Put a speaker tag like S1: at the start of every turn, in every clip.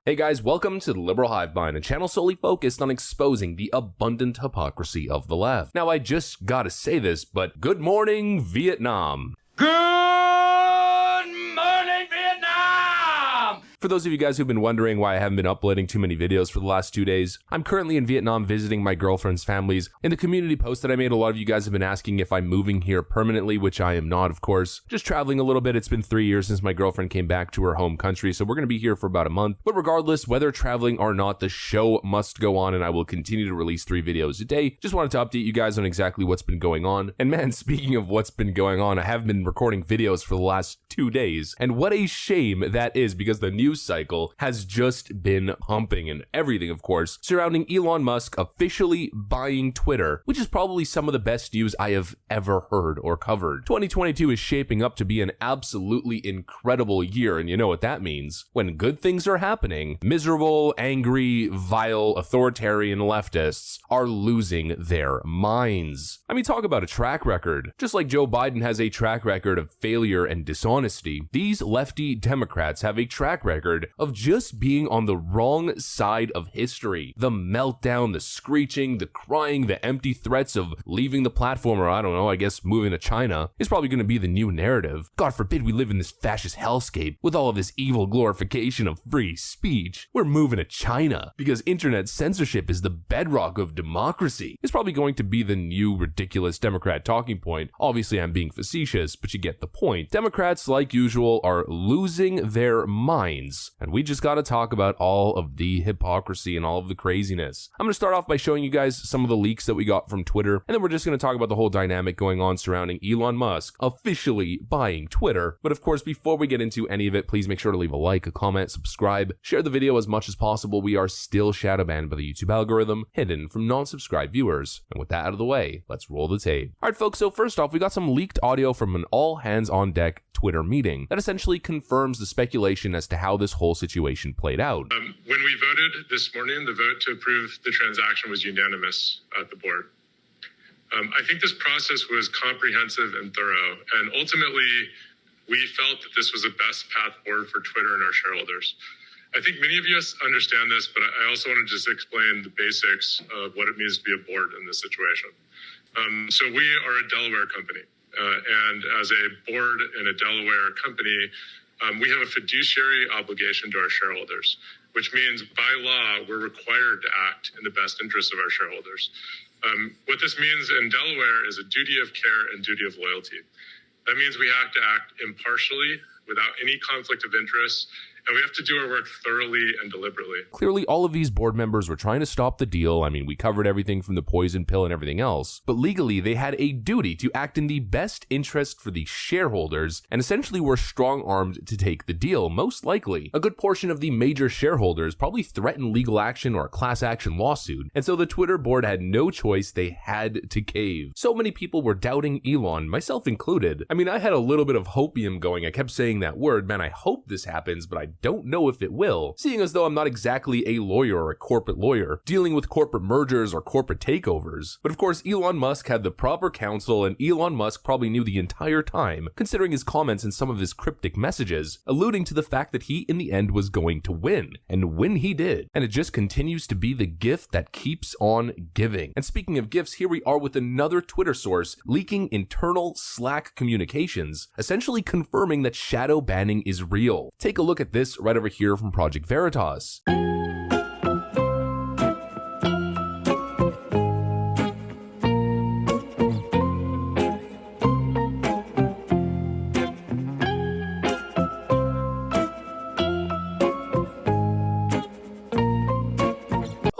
S1: Hey guys, welcome to the Liberal Hive Mind, a channel solely focused on exposing the abundant hypocrisy of the left. Now, I just gotta say this, but good morning, Vietnam.
S2: Good morning, Vietnam!
S1: For those of you guys who've been wondering why I haven't been uploading too many videos for the last 2 days, I'm currently in Vietnam visiting my girlfriend's families. In the community post that I made, a lot of you guys have been asking if I'm moving here permanently, which I am not, of course. Just traveling a little bit. It's been 3 years since my girlfriend came back to her home country, so we're going to be here for about a month. But regardless, whether traveling or not, the show must go on, and I will continue to release 3 videos a day. Just wanted to update you guys on exactly what's been going on. And man, speaking of what's been going on, I have been recording videos for the last 2 days, and what a shame that is, because the news cycle has just been pumping, and everything, of course, surrounding Elon Musk officially buying Twitter, which is probably some of the best news I have ever heard or covered. 2022 is shaping up to be an absolutely incredible year, and you know what that means. When good things are happening, miserable, angry, vile, authoritarian leftists are losing their minds. I mean, talk about a track record. Just like Joe Biden has a track record of failure and dishonesty, these lefty Democrats have a track record of just being on the wrong side of history. The meltdown, the screeching, the crying, the empty threats of leaving the platform, or I don't know, I guess moving to China, is probably going to be the new narrative. God forbid we live in this fascist hellscape with all of this evil glorification of free speech. We're moving to China because internet censorship is the bedrock of democracy. It's probably going to be the new ridiculous Democrat talking point. Obviously, I'm being facetious, but you get the point. Democrats, like usual, are losing their minds, and we just gotta talk about all of the hypocrisy and all of the craziness. I'm gonna start off by showing you guys some of the leaks that we got from Twitter, and then we're just gonna talk about the whole dynamic going on surrounding Elon Musk officially buying Twitter. But of course, before we get into any of it, please make sure to leave a like, a comment, subscribe, share the video as much as possible. We are still shadow banned by the YouTube algorithm, hidden from non-subscribed viewers. And with that out of the way, let's roll the tape. Alright folks, so first off, we got some leaked audio from an all hands on deck Twitter meeting that essentially confirms the speculation as to how this whole situation played out.
S3: When we voted this morning, the vote to approve the transaction was unanimous at the board. I think this process was comprehensive and thorough, and ultimately, we felt that this was the best path forward for Twitter and our shareholders. I think many of you understand this, but I also want to just explain the basics of what it means to be a board in this situation. So we are a Delaware company, and as a board in a Delaware company, we have a fiduciary obligation to our shareholders, which means by law, we're required to act in the best interest of our shareholders. What this means in Delaware is a duty of care and duty of loyalty. That means we have to act impartially without any conflict of interest, and we have to do our work thoroughly and deliberately.
S1: Clearly, all of these board members were trying to stop the deal. I mean, we covered everything from the poison pill and everything else, but legally, they had a duty to act in the best interest for the shareholders, and essentially were strong-armed to take the deal, most likely. A good portion of the major shareholders probably threatened legal action or a class action lawsuit, and so the Twitter board had no choice. They had to cave. So many people were doubting Elon, myself included. I mean, I had a little bit of hopium going. I kept saying that word, man, I hope this happens, but I don't know if it will, seeing as though I'm not exactly a lawyer or a corporate lawyer dealing with corporate mergers or corporate takeovers. But of course, Elon Musk had the proper counsel, and Elon Musk probably knew the entire time, considering his comments and some of his cryptic messages, alluding to the fact that he in the end was going to win, and when he did. And it just continues to be the gift that keeps on giving. And speaking of gifts, here we are with another Twitter source leaking internal Slack communications, essentially confirming that shadow banning is real. Take a look at this right over here from Project Veritas.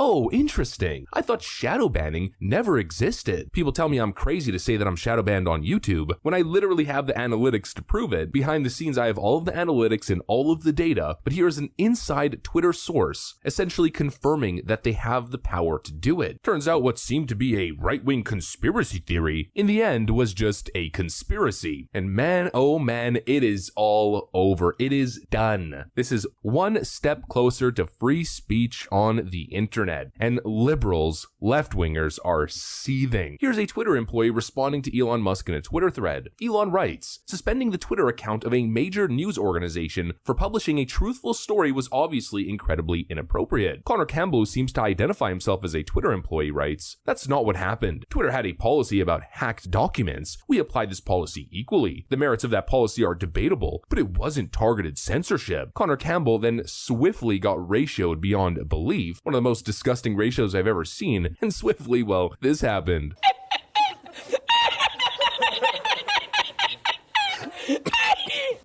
S1: Oh, interesting. I thought shadow banning never existed. People tell me I'm crazy to say that I'm shadow banned on YouTube when I literally have the analytics to prove it. Behind the scenes, I have all of the analytics and all of the data, but here is an inside Twitter source essentially confirming that they have the power to do it. Turns out what seemed to be a right-wing conspiracy theory in the end was just a conspiracy. And man, oh man, it is all over. It is done. This is one step closer to free speech on the internet. And when liberals, left-wingers, are seething. Here's a Twitter employee responding to Elon Musk in a Twitter thread. Elon writes, suspending the Twitter account of a major news organization for publishing a truthful story was obviously incredibly inappropriate. Connor Campbell, who seems to identify himself as a Twitter employee, writes, that's not what happened. Twitter had a policy about hacked documents. We applied this policy equally. The merits of that policy are debatable, but it wasn't targeted censorship. Connor Campbell then swiftly got ratioed beyond belief, one of the most disgusting ratios I've ever seen, and swiftly, well, this happened.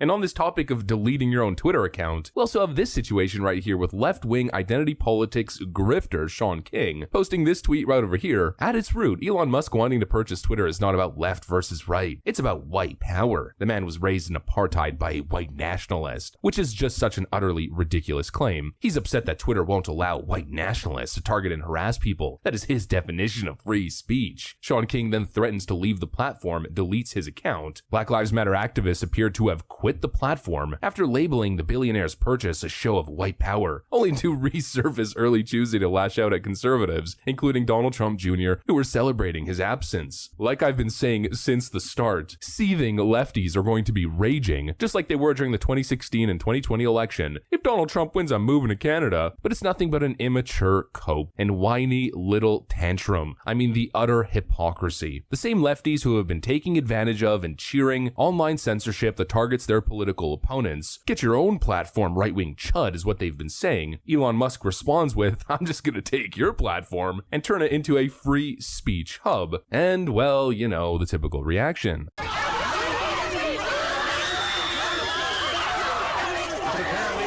S1: And on this topic of deleting your own Twitter account, we also have this situation right here with left-wing identity politics grifter Sean King posting this tweet right over here. At its root, Elon Musk wanting to purchase Twitter is not about left versus right. It's about white power. The man was raised in apartheid by a white nationalist, which is just such an utterly ridiculous claim. He's upset that Twitter won't allow white nationalists to target and harass people. That is his definition of free speech. Sean King then threatens to leave the platform, deletes his account. Black Lives Matter activists appear to have quit the platform after labeling the billionaire's purchase a show of white power, only to resurface early Tuesday to lash out at conservatives, including Donald Trump Jr., who were celebrating his absence. Like I've been saying since the start, seething lefties are going to be raging, just like they were during the 2016 and 2020 election. If Donald Trump wins, I'm moving to Canada. But it's nothing but an immature cope and whiny little tantrum. I mean, the utter hypocrisy. The same lefties who have been taking advantage of and cheering online censorship that targets their political opponents. Get your own platform, right-wing chud, is what they've been saying. Elon Musk responds with, I'm just gonna take your platform and turn it into a free speech hub. And, well, you know, the typical reaction.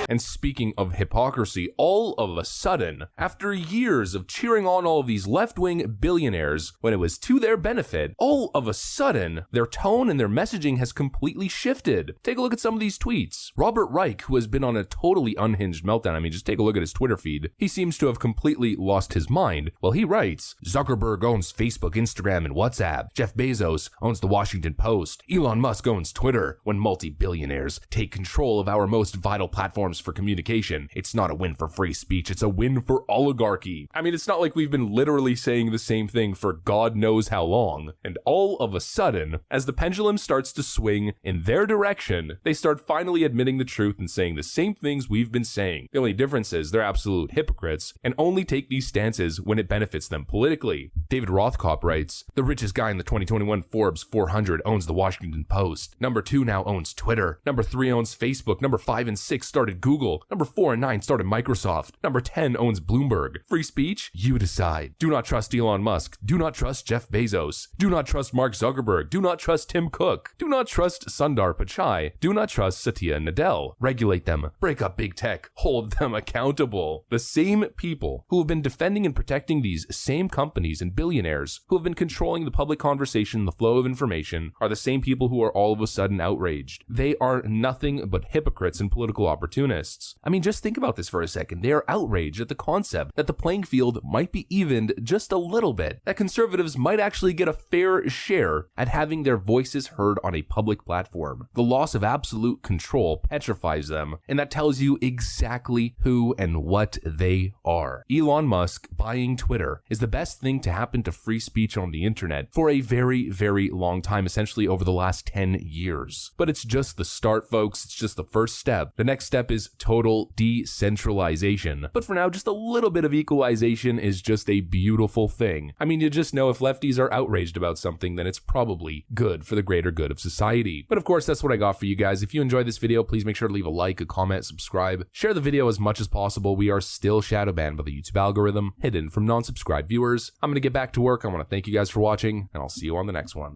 S1: And speaking of hypocrisy, all of a sudden, after years of cheering on all of these left-wing billionaires when it was to their benefit, all of a sudden, their tone and their messaging has completely shifted. Take a look at some of these tweets. Robert Reich, who has been on a totally unhinged meltdown, I mean, just take a look at his Twitter feed. He seems to have completely lost his mind. Well, he writes, Zuckerberg owns Facebook, Instagram, and WhatsApp. Jeff Bezos owns the Washington Post. Elon Musk owns Twitter. When multi-billionaires take control of our most vital platforms for communication, it's not a win for free speech, it's a win for oligarchy. I mean, it's not like we've been literally saying the same thing for God knows how long. And all of a sudden, as the pendulum starts to swing in their direction, they start finally admitting the truth and saying the same things we've been saying. The only difference is they're absolute hypocrites and only take these stances when it benefits them politically. David Rothkopf writes, the richest guy in the 2021 Forbes 400 owns the Washington Post. Number 2 now owns Twitter. Number 3 owns Facebook. Number 5 and 6 started Google. Number 4 and 9 started Microsoft. Number 10 owns Bloomberg. Free speech? You decide. Do not trust Elon Musk. Do not trust Jeff Bezos. Do not trust Mark Zuckerberg. Do not trust Tim Cook. Do not trust Sundar Pichai. Do not trust Satya Nadella. Regulate them. Break up big tech. Hold them accountable. The same people who have been defending and protecting these same companies and billionaires who have been controlling the public conversation, the flow of information, are the same people who are all of a sudden outraged. They are nothing but hypocrites and political opportunists. I mean, just think about this for a second. They are outraged at the concept that the playing field might be evened just a little bit, that conservatives might actually get a fair share at having their voices heard on a public platform. The loss of absolute control petrifies them, and that tells you exactly who and what they are. Elon Musk buying Twitter is the best thing to happen to free speech on the internet for a very, very long time, essentially over the last 10 years. But it's just the start, folks. It's just the first step. The next step is total decentralization. But for now, just a little bit of equalization is just a beautiful thing. I mean, you just know if lefties are outraged about something, then it's probably good for the greater good of society. But of course, that's what I got for you guys. If you enjoyed this video, please make sure to leave a like, a comment, subscribe, share the video as much as possible. We are still shadow banned by the YouTube algorithm, hidden from non-subscribed viewers. I'm going to get back to work. I want to thank you guys for watching, and I'll see you on the next one.